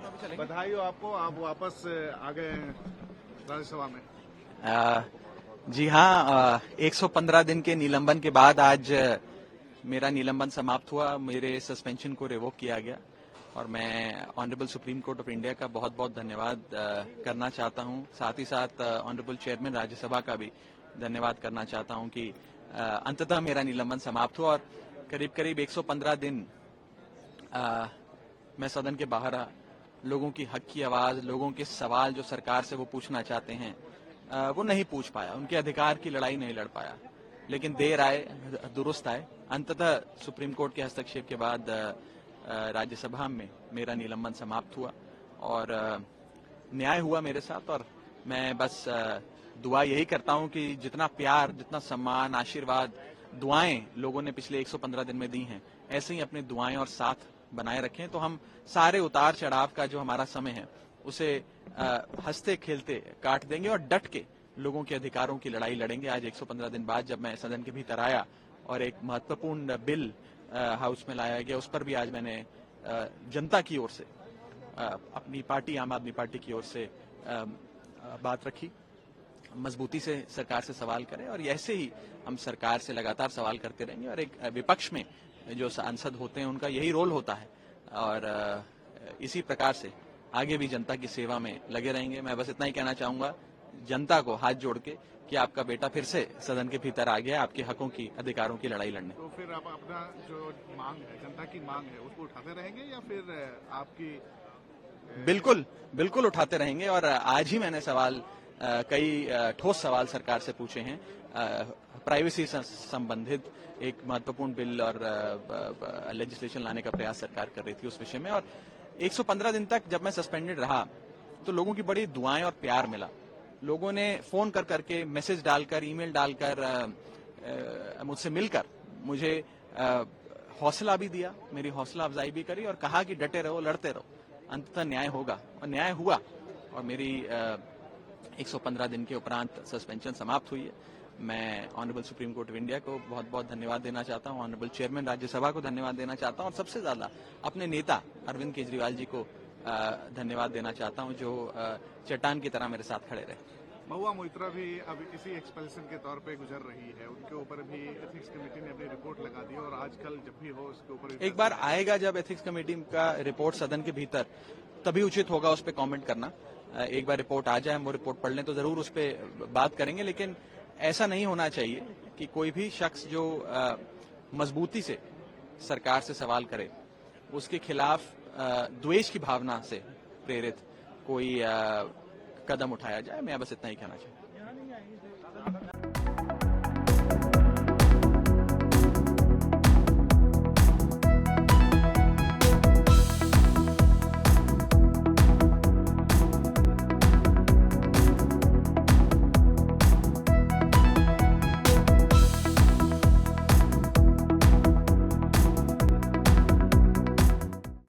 बधाई हो आपको, आप वापस आ गए हैं राज्यसभा में। जी हाँ, 115 दिन के निलंबन के बाद आज मेरा निलंबन समाप्त हुआ, मेरे सस्पेंशन को रिवोक किया गया और मैं honourable supreme court of India का बहुत बहुत धन्यवाद करना चाहता हूं। साथ ही साथ ऑनरेबल चेयरमैन राज्यसभा का भी धन्यवाद करना चाहता हूं कि अंततः मेरा निलंबन समाप्त हुआ और करीब करीब 115 दिन मैं सदन के बाहर रहा। लोगों की हक की आवाज, लोगों के सवाल जो सरकार से वो पूछना चाहते हैं वो नहीं पूछ पाया, उनके अधिकार की लड़ाई नहीं लड़ पाया। लेकिन देर आए दुरुस्त आए। अंततः सुप्रीम कोर्ट के हस्तक्षेप के बाद राज्यसभा में मेरा निलंबन समाप्त हुआ और न्याय हुआ मेरे साथ। और मैं बस दुआ यही करता हूं कि जितना प्यार, जितना सम्मान, आशीर्वाद, दुआएं लोगों ने पिछले 115 दिन में दी हैं, ऐसे ही अपनी दुआएं और साथ बनाए रखें तो हम सारे उतार चढ़ाव का जो हमारा समय है उसे हंसते खेलते काट देंगे और डट के लोगों के अधिकारों की लड़ाई लड़ेंगे। आज 115 दिन बाद जब मैं सदन के भीतर आया और एक महत्वपूर्ण बिल हाउस में लाया गया, उस पर भी आज मैंने जनता की ओर से, अपनी पार्टी आम आदमी पार्टी की ओर से बात रखी। मजबूती से सरकार से सवाल करें और ऐसे ही हम सरकार से लगातार सवाल करते रहेंगे। और एक विपक्ष में जो सांसद होते हैं उनका यही रोल होता है और इसी प्रकार से आगे भी जनता की सेवा में लगे रहेंगे। मैं बस इतना ही कहना चाहूंगा जनता को हाथ जोड़ के कि आपका बेटा फिर से सदन के भीतर आ गया आपके हकों की, अधिकारों की लड़ाई लड़ने। तो फिर आप अपना जो मांग है, जनता की मांग है, उसको उठाते रहेंगे या फिर आपकी? बिल्कुल बिल्कुल उठाते रहेंगे और आज ही मैंने सवाल कई ठोस सवाल सरकार से पूछे हैं। प्राइवेसी से संबंधित एक महत्वपूर्ण बिल और लेजिस्लेशन लाने का प्रयास सरकार कर रही थी उस विषय में। और 115 दिन तक जब मैं सस्पेंडेड रहा तो लोगों की बड़ी दुआएं और प्यार मिला। लोगों ने फोन कर करके, मैसेज डालकर, ईमेल डालकर, मुझसे मिलकर मुझे हौसला भी दिया, मेरी हौसला अफजाई भी करी और कहा कि डटे रहो, लड़ते रहो, अंततः न्याय होगा। और न्याय हुआ और मेरी 115 दिन के उपरांत सस्पेंशन समाप्त हुई है। मैं honourable supreme court of India को बहुत बहुत धन्यवाद देना चाहता हूं, ऑनरेबल चेयरमैन राज्यसभा को धन्यवाद देना चाहता हूं और सबसे ज्यादा अपने नेता अरविंद केजरीवाल जी को धन्यवाद देना चाहता हूं जो चट्टान की तरह मेरे साथ खड़े रहे। महुआ मोइत्रा भी अब इसी एक्सपेल्शन के तौर पे गुजर रही है, उनके ऊपर भी एथिक्स कमेटी ने अपनी रिपोर्ट लगा दी और आजकल जब भी हो उसके ऊपर एक बार आएगा जब एथिक्स कमेटी का रिपोर्ट सदन के भीतर, तभी उचित होगा उस पर कॉमेंट करना। एक बार रिपोर्ट आ जाए, हम वो रिपोर्ट पढ़ लें तो जरूर उस पर बात करेंगे। लेकिन ऐसा नहीं होना चाहिए कि कोई भी शख्स जो मजबूती से सरकार से सवाल करे उसके खिलाफ द्वेष की भावना से प्रेरित कोई कदम उठाया जाए। मैं बस इतना ही कहना चाहूँ।